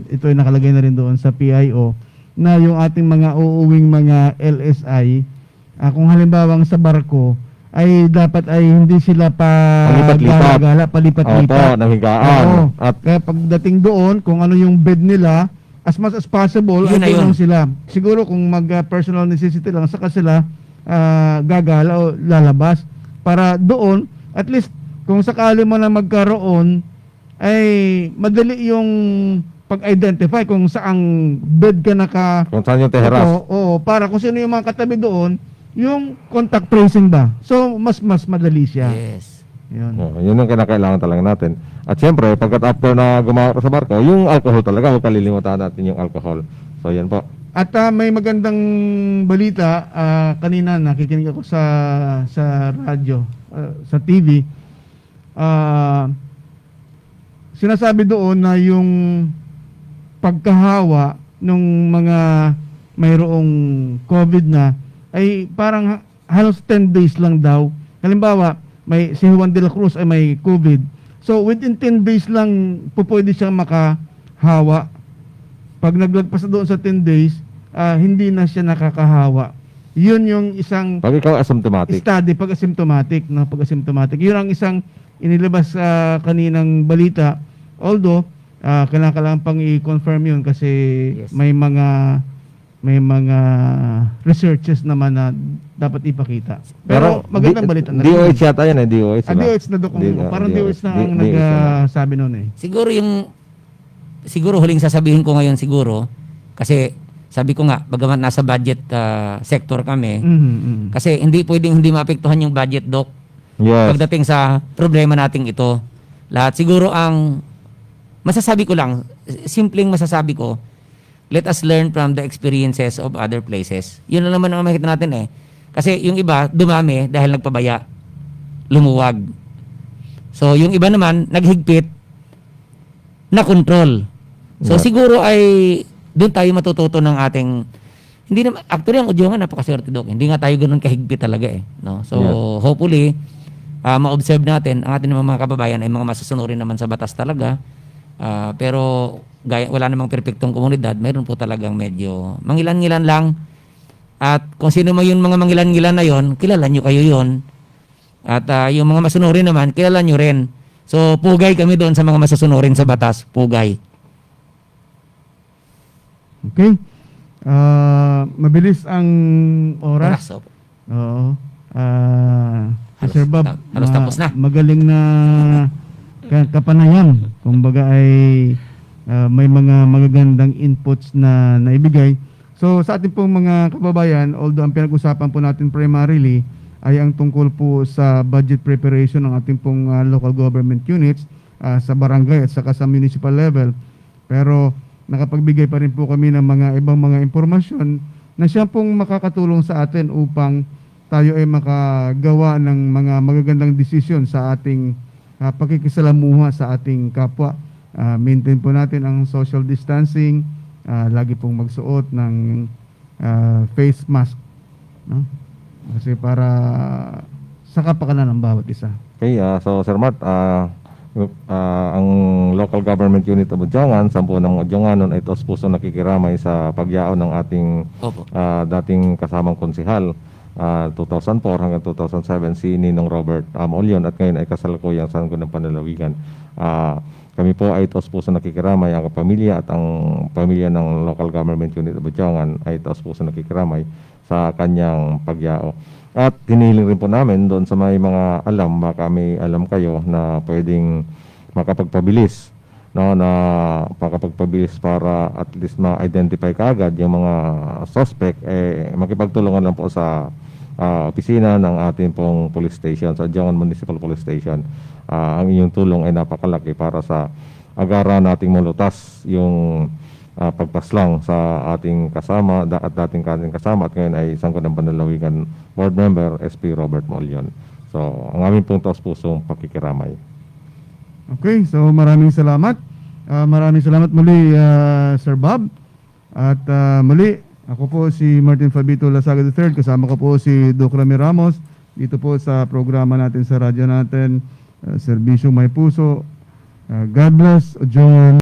ito ay nakalagay na rin doon sa PIO na yung ating mga uuwing mga LSI, kung halimbawang sa barko, ay dapat ay hindi sila Palipat-lipat. palipat-lipat. Opo, nanghigaan. Oo. At Kaya pagdating doon, kung ano yung bed nila, as much as possible, Yun na andun yun. lang sila. Siguro kung mag-personal necessity lang, saka sila gagala o lalabas para doon at least kung sakali mo na magkaroon ay madali yung pag-identify kung saang bed ka kung saan yung teheras. Oo, para kung sino yung mga katabi doon, yung contact tracing ba. So mas madali siya. Yes. Yun. Yun ang kinakailangan talaga natin. At siyempre, pagkat after na gumawa sa barko, yung alcohol talaga, huwag kalilimutan natin yung alcohol. So yan po. At may magandang balita, kanina nakikinig ako sa radyo, sa TV. Sinasabi doon na yung pagkahawa ng mga mayroong COVID na ay parang halos 10 days lang daw. Halimbawa, si Juan de la Cruz ay may COVID. So within 10 days lang pwede siyang makahawa. Pag naglagpas na doon sa 10 days, hindi na siya nakakahawa. Yun yung isang Pag ikaw asymptomatic. study pag asymptomatic, no, pag asymptomatic. Yun ang isang inilabas sa kaninang balita. Although kailangan pang i-confirm yun kasi Yes. may mga researches naman na dapat ipakita. Pero magandang balita na rin. DOH yata yan eh, DOH. diba? DOH na parang DOH na ang nagsabi noon eh. Siguro huling sasabihin ko ngayon siguro, kasi sabi ko nga, bagamat nasa budget sector kami, kasi hindi pwedeng hindi maapektuhan yung budget, Doc, Yes. pagdating sa problema nating ito. Lahat siguro ang masasabi ko lang, simpleng masasabi ko, let us learn from the experiences of other places. Yun na naman ang makikita natin eh. Kasi yung iba, dumami dahil nagpabaya, lumuwag. So yung iba naman, naghigpit, na control. So Yeah. siguro ay doon tayo matututo ng ating, hindi naman, actually ang Udyogan napakaswerte, Doc. Hindi nga tayo ganun kahigpit talaga eh. No? So hopefully, ma-observe natin, ang ating mga kababayan ay mga masusunurin naman sa batas talaga. Pero wala namang perpektong komunidad, mayroon po talagang medyo mangilan-ngilan lang. At kung sino man yung mga mangilan-ngilan na yon, kilala nyo kayo yon. At yung mga masunurin naman, kilala nyo rin. So pugay kami doon sa mga masusunurin sa batas, pugay. Okay. Mabilis ang oras. So, Oo. Sir Bob, halos tapos na. Magaling na kapanayam. Kumbaga ay may mga magagandang inputs na naibigay. So sa ating pong mga kababayan, although ang pinag-usapan po natin primarily ay ang tungkol po sa budget preparation ng ating pong local government units sa barangay at saka sa municipal level. Pero nakapagbigay pa rin po kami ng mga ibang mga impormasyon na siya pong makakatulong sa atin upang tayo ay makagawa ng mga magagandang desisyon sa ating pakikisalamuha sa ating kapwa. Maintain po natin ang social distancing, lagi pong magsuot ng face mask, no? Kasi para sa kapakanan ng bawat isa. Okay, so Sir Mart, ang local government unit of Udyogan, 10 ng Udyoganon ay taos puso nakikiramay sa pagyao ng ating Opo. dating kasamang konsihal 2004 hanggang 2007 si Ninong Robert Maulion at ngayon ay kasalukuyang Sangguniang Panlalawigan. Kami po ay taos puso nakikiramay, ang pamilya at ang pamilya ng local government unit of Udyogan ay taos puso nakikiramay sa kanyang pagyao. At hinihiling rin po namin doon sa may mga alam, baka may alam kayo na pwedeng makapagpabilis, no, na makapagpabilis para at least ma-identify kaagad yung mga suspect, makipagtulungan lang po sa opisina ng ating pong police station, sa Udyogan Municipal Police Station. Ang inyong tulong ay napakalaki para sa agaran nating malutas yung pagpaslang sa ating kasama at dating kasama at ngayon ay Sangguniang Panlalawigan Board Member SP Robert Maulion. So ang aming pong taos pusong pakikiramay. Okay, so maraming salamat. Maraming salamat muli, Sir Bob. At muli, ako po si Martin Fabito Lasaga III. Kasama ko po si Doc Rami Ramos. Dito po sa programa natin sa radyo natin, Serbisyong May Puso. God bless, Udyogan.